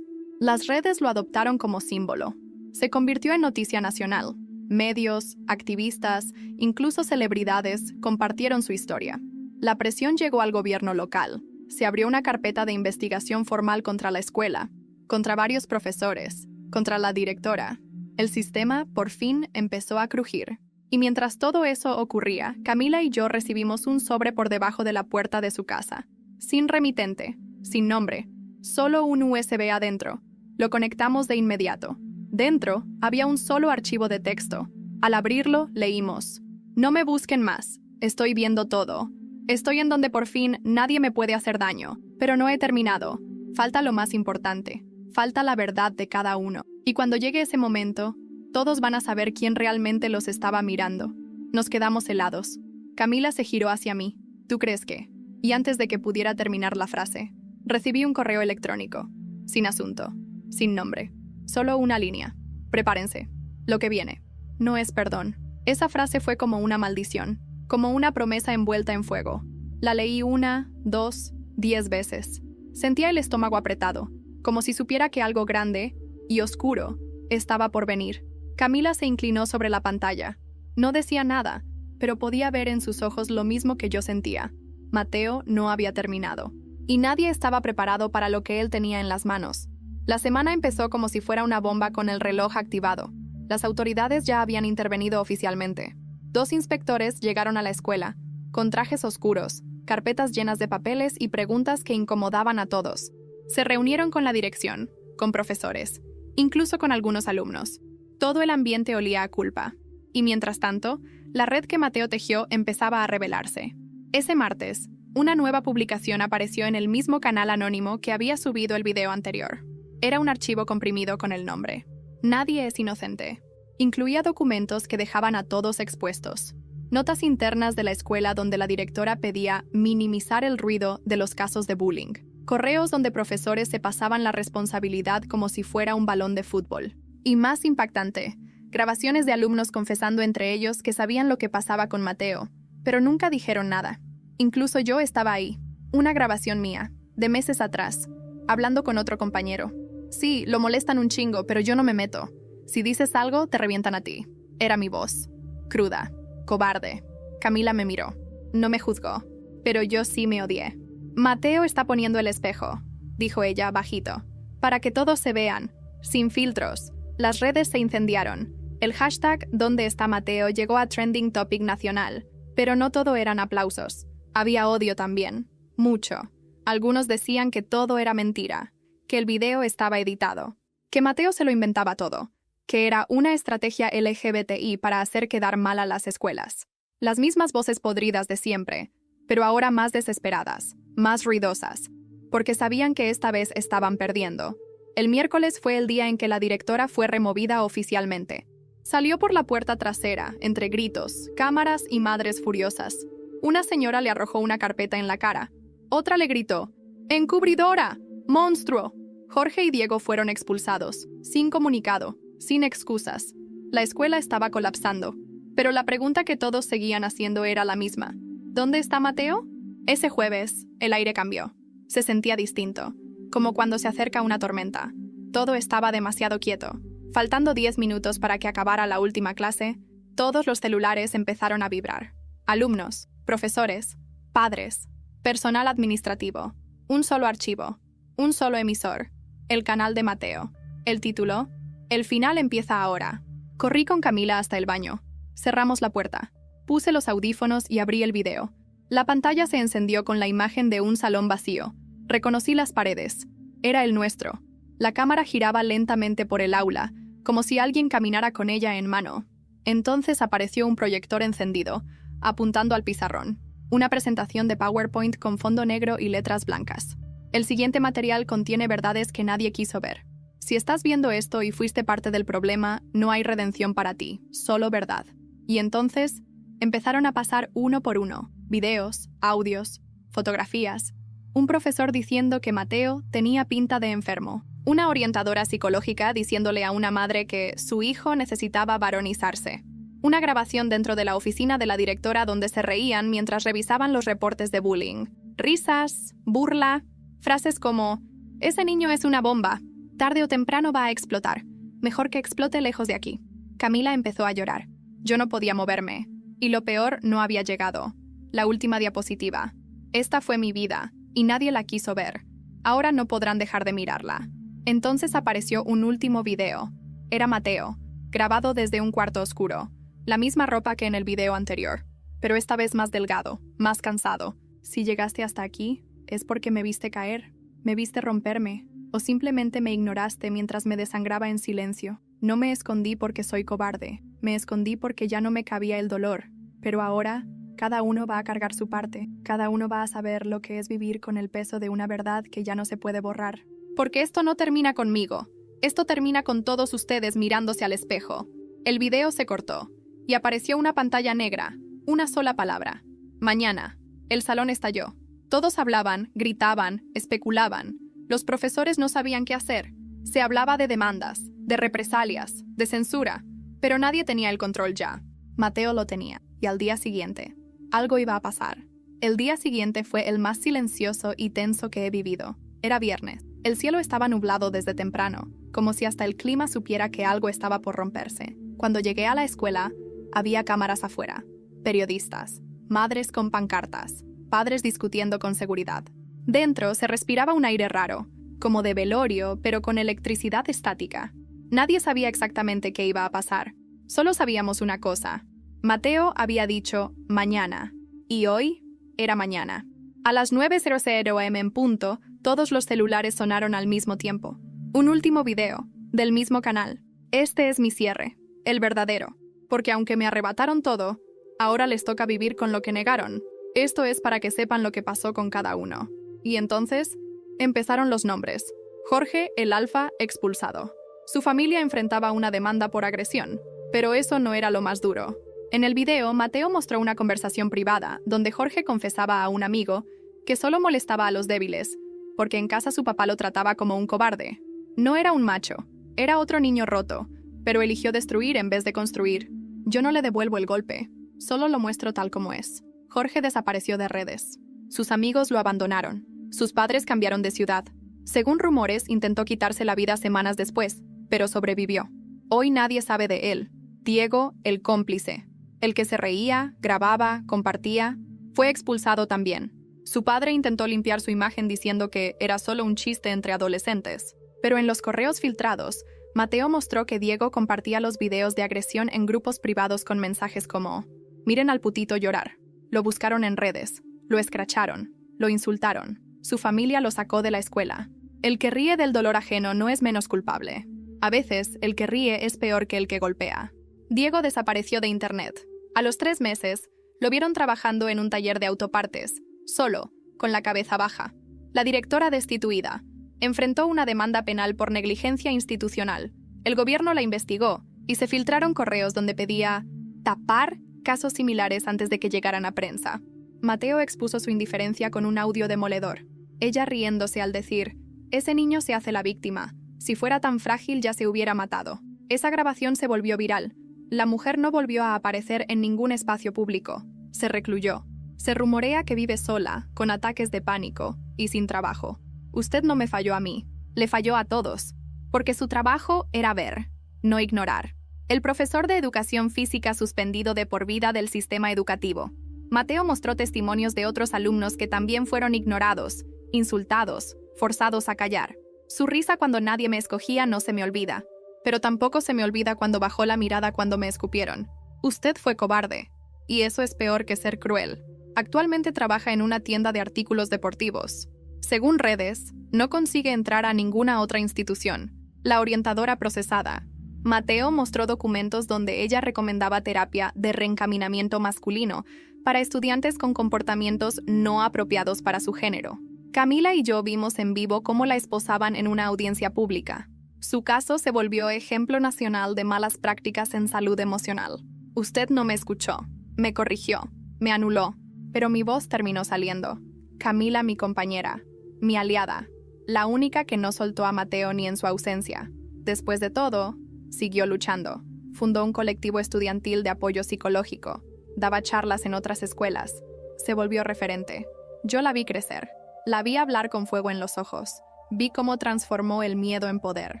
Las redes lo adoptaron como símbolo. Se convirtió en noticia nacional. Medios, activistas, incluso celebridades compartieron su historia. La presión llegó al gobierno local. Se abrió una carpeta de investigación formal contra la escuela, contra varios profesores, contra la directora. El sistema, por fin, empezó a crujir. Y mientras todo eso ocurría, Camila y yo recibimos un sobre por debajo de la puerta de su casa. Sin remitente, sin nombre, solo un USB adentro. Lo conectamos de inmediato. Dentro había un solo archivo de texto. Al abrirlo, leímos: no me busquen más, estoy viendo todo. Estoy en donde por fin nadie me puede hacer daño, pero no he terminado. Falta lo más importante, falta la verdad de cada uno. Y cuando llegue ese momento, todos van a saber quién realmente los estaba mirando. Nos quedamos helados. Camila se giró hacia mí. ¿Tú crees que? Y antes de que pudiera terminar la frase, recibí un correo electrónico. Sin asunto, sin nombre. Solo una línea. Prepárense. Lo que viene. No es perdón. Esa frase fue como una maldición, como una promesa envuelta en fuego. La leí 1, 2, 10 veces. Sentía el estómago apretado, como si supiera que algo grande y oscuro estaba por venir. Camila se inclinó sobre la pantalla. No decía nada, pero podía ver en sus ojos lo mismo que yo sentía. Mateo no había terminado. Y nadie estaba preparado para lo que él tenía en las manos. La semana empezó como si fuera una bomba con el reloj activado. Las autoridades ya habían intervenido oficialmente. 2 inspectores llegaron a la escuela, con trajes oscuros, carpetas llenas de papeles y preguntas que incomodaban a todos. Se reunieron con la dirección, con profesores, incluso con algunos alumnos. Todo el ambiente olía a culpa. Y mientras tanto, la red que Mateo tejió empezaba a revelarse. Ese martes, una nueva publicación apareció en el mismo canal anónimo que había subido el video anterior. Era un archivo comprimido con el nombre. Nadie es inocente. Incluía documentos que dejaban a todos expuestos. Notas internas de la escuela donde la directora pedía minimizar el ruido de los casos de bullying. Correos donde profesores se pasaban la responsabilidad como si fuera un balón de fútbol. Y más impactante, grabaciones de alumnos confesando entre ellos que sabían lo que pasaba con Mateo, pero nunca dijeron nada. Incluso yo estaba ahí. Una grabación mía. de meses atrás, hablando con otro compañero. Sí, lo molestan un chingo, pero yo no me meto. Si dices algo, te revientan a ti. Era mi voz. Cruda. Cobarde. Camila me miró. No me juzgó. Pero yo sí me odié. Mateo está poniendo el espejo, dijo ella bajito, para que todos se vean, sin filtros. Las redes se incendiaron. El hashtag ¿Dónde está Mateo? Llegó a trending topic nacional. Pero no todo eran aplausos. Había odio también. Mucho. Algunos decían que todo era mentira, que el video estaba editado, que Mateo se lo inventaba todo, que era una estrategia LGBTI para hacer quedar mal a las escuelas. Las mismas voces podridas de siempre, pero ahora más desesperadas, más ruidosas, porque sabían que esta vez estaban perdiendo. El miércoles fue el día en que la directora fue removida oficialmente. Salió por la puerta trasera, entre gritos, cámaras y madres furiosas. Una señora le arrojó una carpeta en la cara. Otra le gritó, ¡encubridora! ¡Monstruo! Jorge y Diego fueron expulsados, sin comunicado, sin excusas. La escuela estaba colapsando, pero la pregunta que todos seguían haciendo era la misma. ¿Dónde está Mateo? Ese jueves, el aire cambió. Se sentía distinto, como cuando se acerca una tormenta. Todo estaba demasiado quieto. Faltando 10 minutos para que acabara la última clase, todos los celulares empezaron a vibrar. Alumnos, profesores, padres, personal administrativo, un solo archivo, un solo emisor, el canal de Mateo. El título, El final empieza ahora. Corrí con Camila hasta el baño. Cerramos la puerta. Puse los audífonos y abrí el video. La pantalla se encendió con la imagen de un salón vacío. Reconocí las paredes. Era el nuestro. La cámara giraba lentamente por el aula, como si alguien caminara con ella en mano. Entonces apareció un proyector encendido, apuntando al pizarrón. Una presentación de PowerPoint con fondo negro y letras blancas. El siguiente material contiene verdades que nadie quiso ver. Si estás viendo esto y fuiste parte del problema, no hay redención para ti, solo verdad. Y entonces, empezaron a pasar uno por uno, videos, audios, fotografías. Un profesor diciendo que Mateo tenía pinta de enfermo. Una orientadora psicológica diciéndole a una madre que su hijo necesitaba varonizarse. Una grabación dentro de la oficina de la directora donde se reían mientras revisaban los reportes de bullying. Risas, burla, frases como «Ese niño es una bomba, tarde o temprano va a explotar, mejor que explote lejos de aquí». Camila empezó a llorar. Yo no podía moverme. Y lo peor no había llegado. La última diapositiva. Esta fue mi vida, y nadie la quiso ver. Ahora no podrán dejar de mirarla. Entonces apareció un último video. Era Mateo, grabado desde un cuarto oscuro. La misma ropa que en el video anterior, pero esta vez más delgado, más cansado. Si llegaste hasta aquí, es porque me viste caer, me viste romperme, o simplemente me ignoraste mientras me desangraba en silencio. No me escondí porque soy cobarde, me escondí porque ya no me cabía el dolor. Pero ahora, cada uno va a cargar su parte, cada uno va a saber lo que es vivir con el peso de una verdad que ya no se puede borrar. Porque esto no termina conmigo, esto termina con todos ustedes mirándose al espejo. El video se cortó. Y apareció una pantalla negra, una sola palabra. Mañana. El salón estalló. Todos hablaban, gritaban, especulaban. Los profesores no sabían qué hacer. Se hablaba de demandas, de represalias, de censura, pero nadie tenía el control ya. Mateo lo tenía, y al día siguiente, algo iba a pasar. El día siguiente fue el más silencioso y tenso que he vivido. Era viernes. El cielo estaba nublado desde temprano, como si hasta el clima supiera que algo estaba por romperse. Cuando llegué a la escuela, había cámaras afuera, periodistas, madres con pancartas, padres discutiendo con seguridad. Dentro se respiraba un aire raro, como de velorio, pero con electricidad estática. Nadie sabía exactamente qué iba a pasar. Solo sabíamos una cosa. Mateo había dicho mañana, y hoy era mañana. A las 9:00 am en punto, todos los celulares sonaron al mismo tiempo. Un último video, del mismo canal. Este es mi cierre, el verdadero. Porque aunque me arrebataron todo, ahora les toca vivir con lo que negaron. Esto es para que sepan lo que pasó con cada uno. Y entonces, empezaron los nombres. Jorge, el alfa, expulsado. Su familia enfrentaba una demanda por agresión, pero eso no era lo más duro. En el video, Mateo mostró una conversación privada, donde Jorge confesaba a un amigo que solo molestaba a los débiles, porque en casa su papá lo trataba como un cobarde. No era un macho, era otro niño roto, pero eligió destruir en vez de construir. Yo no le devuelvo el golpe, solo lo muestro tal como es. Jorge desapareció de redes. Sus amigos lo abandonaron. Sus padres cambiaron de ciudad. Según rumores, intentó quitarse la vida semanas después, pero sobrevivió. Hoy nadie sabe de él. Diego, el cómplice, el que se reía, grababa, compartía, fue expulsado también. Su padre intentó limpiar su imagen diciendo que era solo un chiste entre adolescentes, pero en los correos filtrados, Mateo mostró que Diego compartía los videos de agresión en grupos privados con mensajes como: «Miren al putito llorar». Lo buscaron en redes, lo escracharon, lo insultaron. Su familia lo sacó de la escuela. El que ríe del dolor ajeno no es menos culpable. A veces, el que ríe es peor que el que golpea. Diego desapareció de internet. A los 3 meses, lo vieron trabajando en un taller de autopartes, solo, con la cabeza baja. La directora destituida. Enfrentó una demanda penal por negligencia institucional. El gobierno la investigó y se filtraron correos donde pedía tapar casos similares antes de que llegaran a prensa. Mateo expuso su indiferencia con un audio demoledor. Ella riéndose al decir: «Ese niño se hace la víctima. Si fuera tan frágil ya se hubiera matado». Esa grabación se volvió viral. La mujer no volvió a aparecer en ningún espacio público. Se recluyó. Se rumorea que vive sola, con ataques de pánico y sin trabajo. Usted no me falló a mí, le falló a todos, porque su trabajo era ver, no ignorar. El profesor de educación física suspendido de por vida del sistema educativo. Mateo mostró testimonios de otros alumnos que también fueron ignorados, insultados, forzados a callar. Su risa cuando nadie me escogía no se me olvida, pero tampoco se me olvida cuando bajó la mirada cuando me escupieron. Usted fue cobarde, y eso es peor que ser cruel. Actualmente trabaja en una tienda de artículos deportivos. Según redes, no consigue entrar a ninguna otra institución. La orientadora procesada. Mateo mostró documentos donde ella recomendaba terapia de reencaminamiento masculino para estudiantes con comportamientos no apropiados para su género. Camila y yo vimos en vivo cómo la esposaban en una audiencia pública. Su caso se volvió ejemplo nacional de malas prácticas en salud emocional. Usted no me escuchó, me corrigió, me anuló, pero mi voz terminó saliendo. Camila, mi compañera, mi aliada, la única que no soltó a Mateo ni en su ausencia. Después de todo, siguió luchando. Fundó un colectivo estudiantil de apoyo psicológico. Daba charlas en otras escuelas. Se volvió referente. Yo la vi crecer. La vi hablar con fuego en los ojos. Vi cómo transformó el miedo en poder.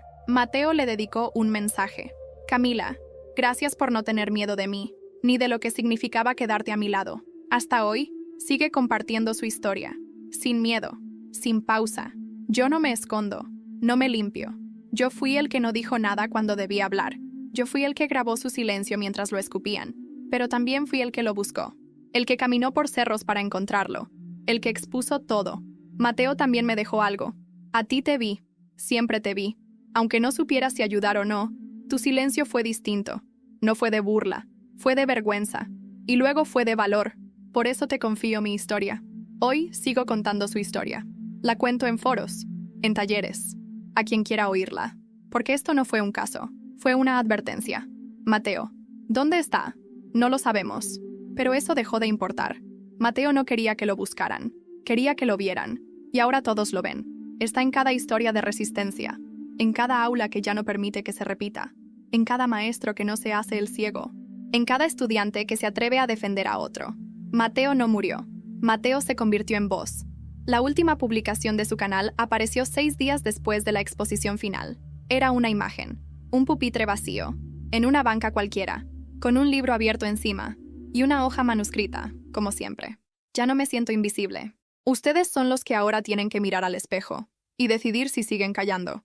Mateo le dedicó un mensaje. Camila, gracias por no tener miedo de mí, ni de lo que significaba quedarte a mi lado. Hasta hoy, sigue compartiendo su historia. Sin miedo, sin pausa. Yo no me escondo, no me limpio. Yo fui el que no dijo nada cuando debía hablar. Yo fui el que grabó su silencio mientras lo escupían. Pero también fui el que lo buscó. El que caminó por cerros para encontrarlo. El que expuso todo. Mateo también me dejó algo. A ti te vi. Siempre te vi. Aunque no supieras si ayudar o no, tu silencio fue distinto. No fue de burla. Fue de vergüenza. Y luego fue de valor. Por eso te confío mi historia. Hoy sigo contando su historia. La cuento en foros, en talleres, a quien quiera oírla. Porque esto no fue un caso. Fue una advertencia. Mateo, ¿dónde está? No lo sabemos. Pero eso dejó de importar. Mateo no quería que lo buscaran. Quería que lo vieran. Y ahora todos lo ven. Está en cada historia de resistencia. En cada aula que ya no permite que se repita. En cada maestro que no se hace el ciego. En cada estudiante que se atreve a defender a otro. Mateo no murió. Mateo se convirtió en voz. La última publicación de su canal apareció 6 días después de la exposición final. Era una imagen. Un pupitre vacío. En una banca cualquiera. Con un libro abierto encima. Y una hoja manuscrita, como siempre. Ya no me siento invisible. Ustedes son los que ahora tienen que mirar al espejo. Y decidir si siguen callando.